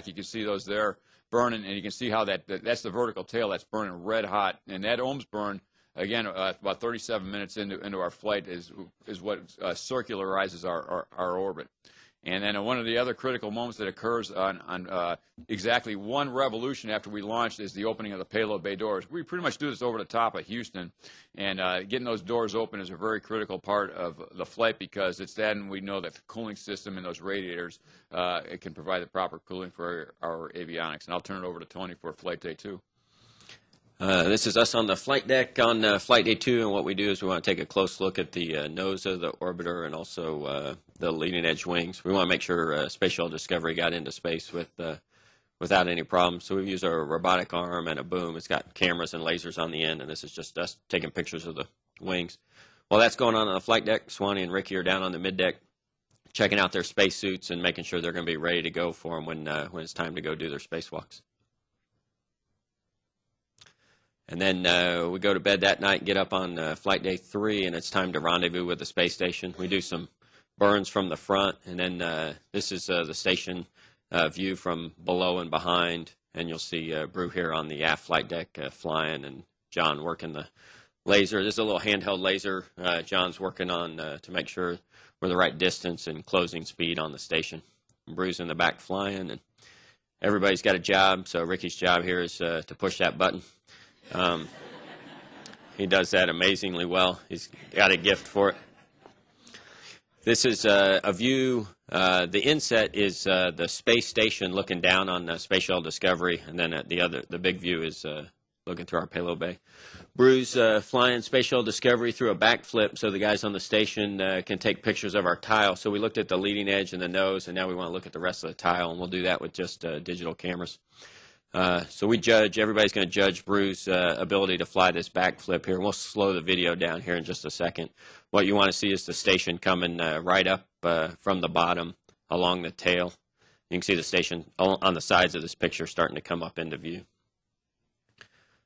back, you can see those there burning, and you can see how that's the vertical tail that's burning red hot. And that ohms burn, again, about 37 minutes into our flight is what circularizes our orbit. And then one of the other critical moments that occurs on exactly one revolution after we launched is the opening of the payload bay doors. We pretty much do this over the top of Houston, and getting those doors open is a very critical part of the flight, because it's then we know that the cooling system and those radiators it can provide the proper cooling for our avionics. And I'll turn it over to Tony for flight day 2. This is us on the flight deck on flight day 2, and what we do is we want to take a close look at the nose of the orbiter and also the leading edge wings. We want to make sure Space Shuttle Discovery got into space without any problems. So we use a robotic arm and a boom. It's got cameras and lasers on the end, and this is just us taking pictures of the wings. While that's going on the flight deck, Swanee and Ricky are down on the mid deck checking out their spacesuits and making sure they're going to be ready to go for them when it's time to go do their spacewalks. And then we go to bed that night and get up on flight day 3, and it's time to rendezvous with the space station. We do some burns from the front, and then this is the station view from below and behind. And you'll see Brew here on the aft flight deck flying, and John working the laser. This is a little handheld laser John's working on to make sure we're the right distance and closing speed on the station. And Brew's in the back flying, and everybody's got a job. So Ricky's job here is to push that button. He does that amazingly well. He's got a gift for it. This is a view. The inset is the space station looking down on Space Shuttle Discovery, and then the big view is looking through our payload bay. Brew's flying Space Shuttle Discovery through a backflip so the guys on the station can take pictures of our tile. So we looked at the leading edge and the nose, and now we want to look at the rest of the tile, and we'll do that with just digital cameras. So we judge, everybody's going to judge Brew's ability to fly this backflip here. We'll slow the video down here in just a second. What you want to see is the station coming right up from the bottom along the tail. You can see the station on the sides of this picture starting to come up into view.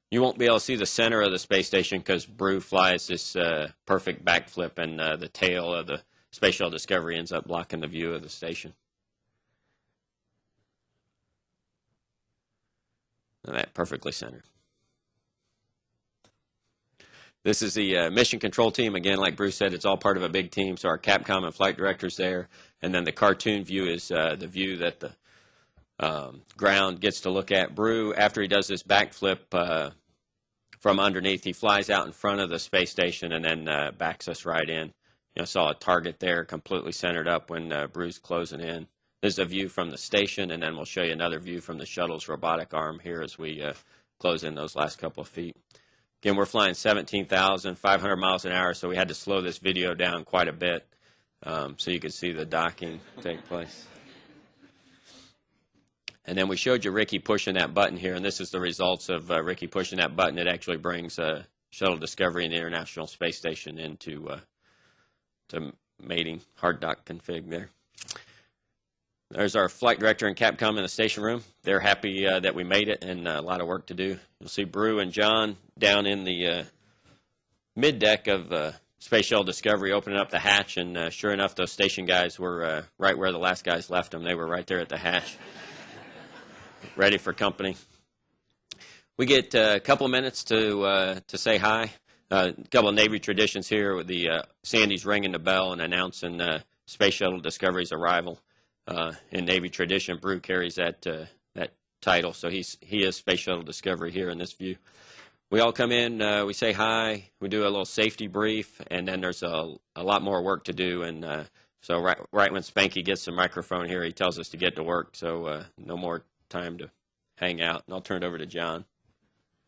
You won't be able to see the center of the space station because Brew flies this perfect backflip, and the tail of the Space Shuttle Discovery ends up blocking the view of the station. And that perfectly centered. This is the mission control team. Again, like Bruce said, it's all part of a big team. So our Capcom and flight director's there. And then the cartoon view is the view that the ground gets to look at. Brew, after he does this backflip from underneath, he flies out in front of the space station and then backs us right in. You know, saw a target there completely centered up when Brew's closing in. This is a view from the station, and then we'll show you another view from the shuttle's robotic arm here as we close in those last couple of feet. Again, we're flying 17,500 miles an hour, so we had to slow this video down quite a bit so you could see the docking take place. And then we showed you Ricky pushing that button here, and this is the results of Ricky pushing that button. It actually brings Shuttle Discovery and the International Space Station into to mating hard dock config there. There's our flight director and Capcom in the station room. They're happy that we made it, and a lot of work to do. You'll see Brew and John down in the mid-deck of Space Shuttle Discovery opening up the hatch, and sure enough, those station guys were right where the last guys left them. They were right there at the hatch, ready for company. We get a couple of minutes to say hi. A couple of Navy traditions here with the Sandy's ringing the bell and announcing Space Shuttle Discovery's arrival. In Navy tradition, Brew carries that title, so he is Space Shuttle Discovery here in this view. We all come in, we say hi, we do a little safety brief, and then there's a lot more work to do. And so right when Spanky gets the microphone here, he tells us to get to work. So no more time to hang out, and I'll turn it over to John.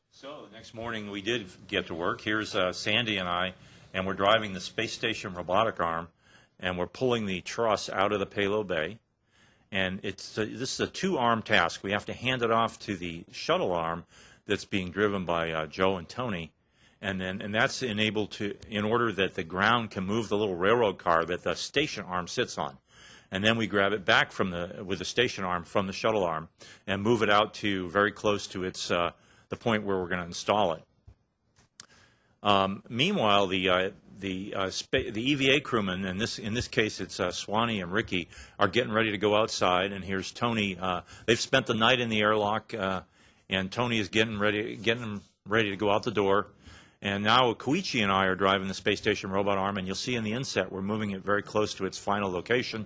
So the next morning we did get to work. Here's Sandy and I, and we're driving the space station robotic arm, and we're pulling the truss out of the payload bay. And this is a two-arm task. We have to hand it off to the shuttle arm that's being driven by Joe and Tony, and that's enabled in order that the ground can move the little railroad car that the station arm sits on. And then we grab it back with the station arm from the shuttle arm and move it out to very close to its the point where we're going to install it. Meanwhile, the EVA crewmen, and in this case it's Swanee and Ricky, are getting ready to go outside. And here's Tony. They've spent the night in the airlock, and Tony is getting them ready to go out the door. And now Koichi and I are driving the space station robot arm, and you'll see in the inset we're moving it very close to its final location.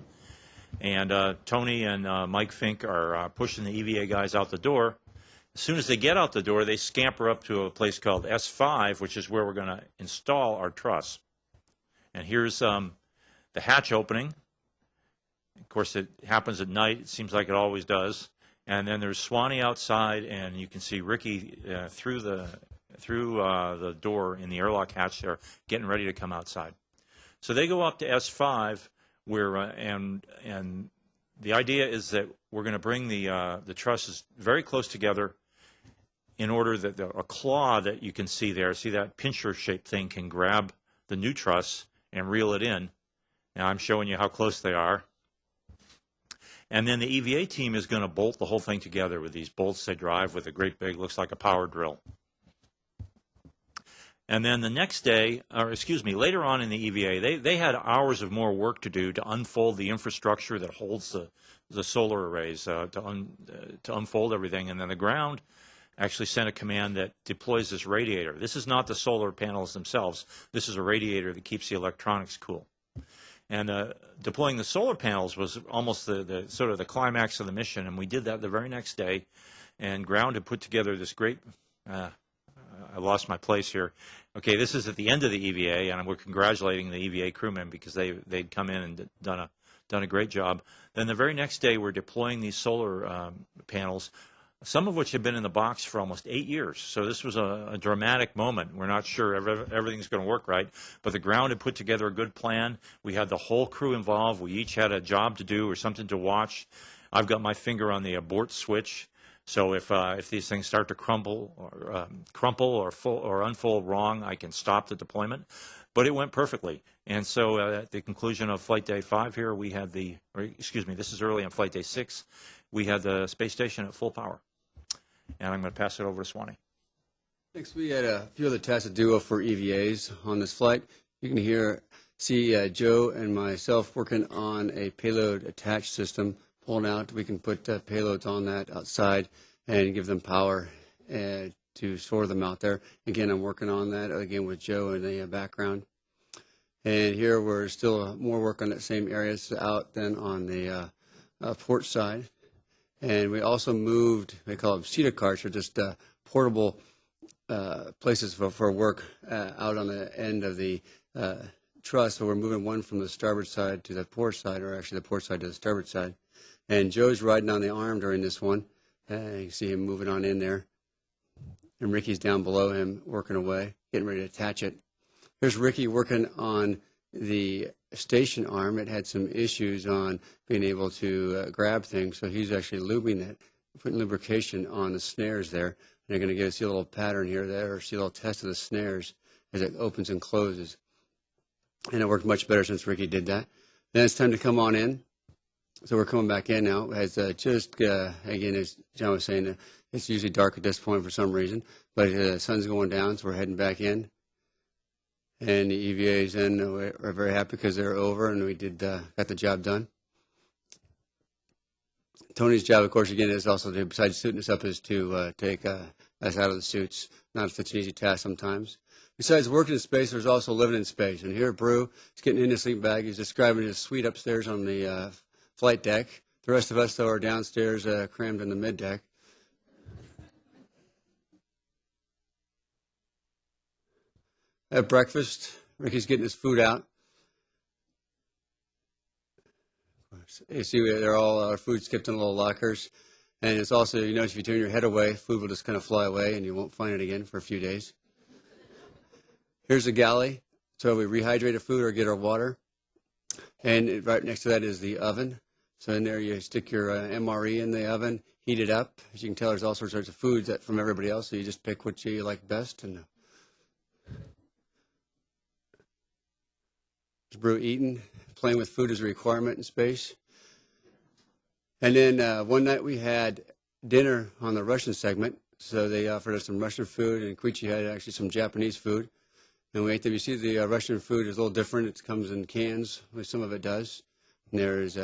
And Tony and Mike Fink are pushing the EVA guys out the door. As soon as they get out the door, they scamper up to a place called S5, which is where we're going to install our truss. And here's the hatch opening. Of course, it happens at night. It seems like it always does. And then there's Swanee outside, and you can see Ricky through the door in the airlock hatch there, getting ready to come outside. So they go up to S5, where and the idea is that we're going to bring the trusses very close together, in order that a claw that you can see there, see that pincher-shaped thing, can grab the new truss and reel it in. Now I'm showing you how close they are. And then the EVA team is going to bolt the whole thing together with these bolts they drive with a great big, looks like a power drill. And then the next day, or excuse me, later on in the EVA, they had hours of more work to do to unfold the infrastructure that holds the solar arrays, to unfold everything. And then the ground actually sent a command that deploys this radiator. This is not the solar panels themselves. This is a radiator that keeps the electronics cool. And deploying the solar panels was almost the sort of the climax of the mission, and we did that the very next day. And ground had put together this great I lost my place here. Okay, this is at the end of the EVA, and we're congratulating the EVA crewmen because they'd come in and done a great job. Then the very next day, we're deploying these solar panels, some of which had been in the box for almost 8 years. So this was a dramatic moment. We're not sure everything's going to work right, but the ground had put together a good plan. We had the whole crew involved. We each had a job to do or something to watch. I've got my finger on the abort switch. So if these things start to crumple or unfold wrong, I can stop the deployment. But it went perfectly. And so at the conclusion of Flight Day 5 here, we had this is early on Flight Day 6, we had the space station at full power. And I'm going to pass it over to Swanee. Thanks. We had a few other tasks to do for EVAs on this flight. You can see Joe and myself working on a payload attach system. Pulling out, we can put payloads on that outside and give them power to store them out there. Again, I'm working on that again with Joe in the background. And here we're still more work on that same areas out than on the port side. And we also moved, they call them CETA carts, or just portable places for work out on the end of the truss. So we're moving one from the starboard side to the port side, or actually the port side to the starboard side. And Joe's riding on the arm during this one. You can see him moving on in there. And Ricky's down below him working away, getting ready to attach it. Here's Ricky working on the station arm. It had some issues on being able to grab things, so he's actually lubing it, putting lubrication on the snares there. And they're going to see a little pattern here, or see a little test of the snares as it opens and closes. And it worked much better since Ricky did that. Then it's time to come on in. So we're coming back in now. As again, as John was saying, it's usually dark at this point for some reason, but the sun's going down, so we're heading back in. And the EVA's in. We're very happy because they're over, and we got the job done. Tony's job, of course, again, is also to, besides suiting us up, is to take us out of the suits. Not such an easy task sometimes. Besides working in space, there's also living in space. And here, Brew is getting in his sleep bag. He's describing his suite upstairs on the flight deck. The rest of us, though, are downstairs crammed in the mid-deck. At breakfast, Ricky's getting his food out. You see, they're all our food's kept in little lockers. And it's also, you notice if you turn your head away, food will just kind of fly away and you won't find it again for a few days. Here's a galley. So we rehydrate our food or get our water. And right next to that is the oven. So in there you stick your MRE in the oven, heat it up. As you can tell, there's all sorts of foods from everybody else, so you just pick what you like best. And Brew eating, playing with food is a requirement in space. And then one night we had dinner on the Russian segment. So they offered us some Russian food, and Koichi had actually some Japanese food. And we ate them. You see the Russian food is a little different. It comes in cans. Some of it does. And there's